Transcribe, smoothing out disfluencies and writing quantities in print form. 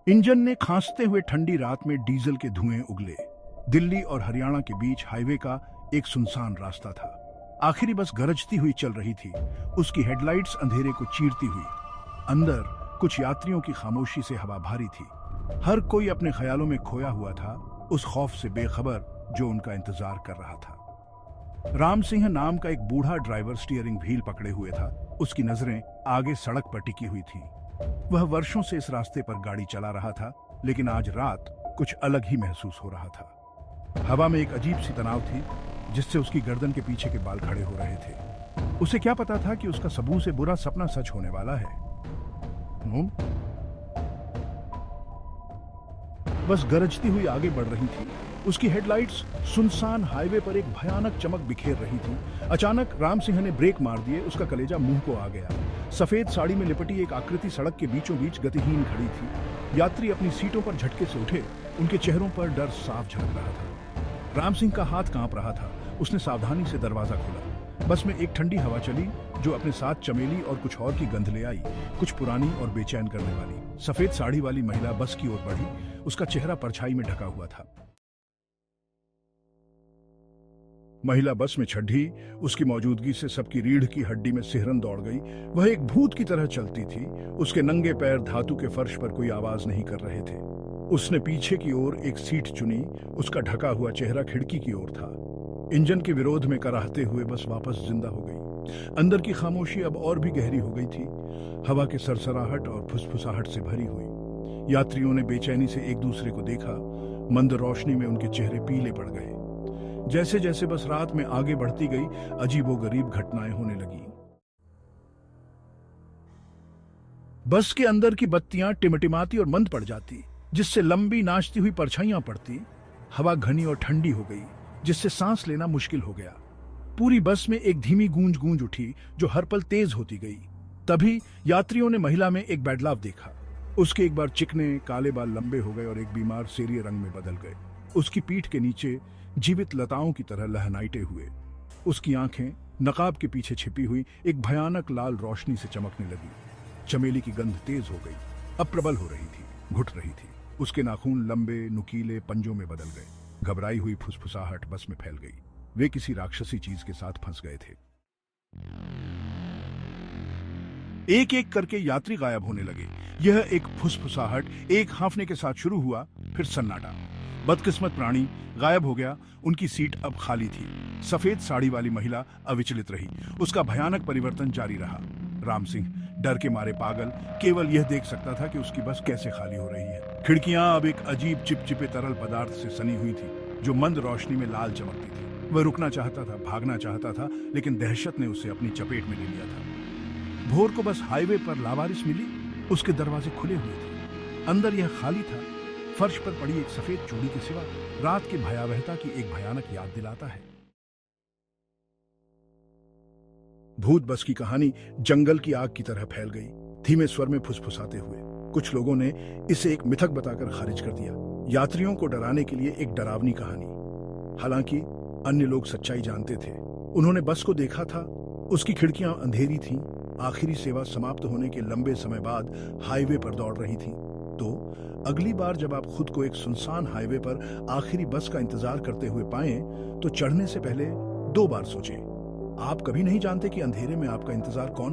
Engine ने खांसते हुए ठंडी रात में डीजल के धुएं उगले। दिल्ली और हरियाणा के बीच हाईवे का एक सुनसान रास्ता था। आखिरी बस गरजती हुई चल रही थी, उसकी हेडलाइट्स अंधेरे को चीरती हुई। अंदर कुछ यात्रियों की खामोशी से हवा भारी थी। हर कोई अपने ख्यालों में खोया हुआ था, उस खौफ से बेखबर जो उनका इंतजार कर रहा था। राम सिंह नाम का एक बूढ़ा ड्राइवर स्टीयरिंग व्हील पकड़े हुए था। उसकी नजरें आगे सड़क पर टिकी हुई थीं। वह वर्षों से इस रास्ते पर गाड़ी चला रहा था, लेकिन आज रात कुछ अलग ही महसूस हो रहा था। हवा में एक अजीब सी तनाव थी, जिससे उसकी गर्दन के पीछे के बाल खड़े हो रहे थे। उसे क्या पता था कि उसका सबूत से बुरा सपना सच होने वाला है। बस गरजती हुई आगे बढ़ रही थी। उसकी हेडलाइट्स सुनसान हाईवे पर एक भयानक चमक बिखेर रही थी। अचानक राम सिंह ने ब्रेक मार दिए। उसका कलेजा मुंह को आ गया। सफेद साड़ी में लिपटी एक आकृति सड़क के बीचों बीच गतिहीन खड़ी थी। यात्री अपनी सीटों पर झटके से उठे। उनके चेहरों पर डर साफ झलक रहा था। राम सिंह का हाथ कांप रहा था। उसने सावधानी से दरवाजा खोला। बस में एक ठंडी हवा चली, जो अपने साथ चमेली और कुछ और की गंध ले आई, कुछ पुरानी और बेचैन करने वाली। सफेद साड़ी वाली महिला बस की ओर बढ़ी। उसका चेहरा परछाई में ढका हुआ था। महिला बस में चढ़ी। उसकी मौजूदगी से सबकी रीढ़ की हड्डी में सिहरन दौड़ गई। वह एक भूत की तरह चलती थी। उसके नंगे पैर धातु के फर्श पर कोई आवाज नहीं कर रहे थे। उसने पीछे की ओर एक सीट चुनी। उसका ढका हुआ चेहरा खिड़की की ओर था। इंजन के विरोध में कराहते हुए बस वापस जिंदा हो गई। अंदर की खामोशी अब और भी गहरी हो गई थी, हवा के सरसराहट और फुसफुसाहट से भरी हुई। यात्रियों ने बेचैनी से एक दूसरे को देखा। मंद रोशनी में उनके चेहरे पीले पड़ गए। जैसे जैसे बस रात में आगे बढ़ती गई, अजीबोगरीब घटनाएं होने लगी। बस के अंदर की बत्तियां टिमटिमाती और मंद पड़ जाती, जिससे लंबी नाचती हुई परछाइयां पड़ती। हवा घनी और ठंडी हो गई, जिससे सांस लेना मुश्किल हो गया। पूरी बस में एक धीमी गूंज गूंज उठी, जो हर पल तेज होती गई। तभी यात्रियों ने महिला में एक बदलाव देखा। उसके एक बार चिकने काले बाल लंबे हो गए और एक बीमार सेरिय रंग में बदल गए। उसकी पीठ के नीचे जीवित लताओं की तरह लहनाइटे हुए। उसकी आंखें नकाब के पीछे छिपी हुई एक भयानक लाल रोशनी से चमकने लगी। चमेली की गंध तेज हो गई, अब प्रबल हो रही थी, घुट रही थी। उसके नाखून लंबे नुकीले पंजों में बदल गए। घबराई हुई फुसफुसाहट बस में फैल गई। वे किसी राक्षसी चीज के साथ फंस गए थे। एक एक करके यात्री गायब होने लगे। यह एक फुसफुसाहट एक हांफने के साथ शुरू हुआ, फिर सन्नाटा। बदकिस्मत प्राणी गायब हो गया। उनकी सीट अब खाली थी। सफेद साड़ी वाली महिला अविचलित रही। उसका भयानक परिवर्तन जारी रहा। राम सिंह डर के मारे पागल केवल यह देख सकता था कि उसकी बस कैसे खाली हो रही है। खिड़कियां अब एक अजीब चिपचिपे तरल पदार्थ से सनी हुई थी, जो मंद रोशनी में लाल चमकती थी। वह रुकना चाहता था, भागना चाहता था, लेकिन दहशत ने उसे अपनी चपेट में ले लिया था। भोर को बस हाईवे पर लावारिस मिली। उसके दरवाजे खुले हुए थे। अंदर यह खाली था। फर्श पर पड़ी एक सफेद चूड़ी के सिवा रात की भयावहता की एक भयानक याद दिलाता है। भूत बस की कहानी जंगल की आग की तरह फैल गई, धीमे स्वर में फुसफुसाते हुए। कुछ लोगों ने इसे एक मिथक बताकर खारिज कर दिया, यात्रियों को डराने के लिए एक डरावनी कहानी। हालांकि अन्य लोग सच्चाई जानते थे। उन्होंने बस को देखा था। उसकी खिड़कियां अंधेरी थीं। आखिरी सेवा समाप्त होने के लंबे समय बाद हाईवे पर दौड़ रही थी। तो अगली बार जब आप खुद को एक सुनसान हाईवे पर आखिरी बस का इंतजार करते हुए पाएं, तो चढ़ने से पहले 2 बार सोचें। आप कभी नहीं जानते कि अंधेरे में आपका इंतजार कौन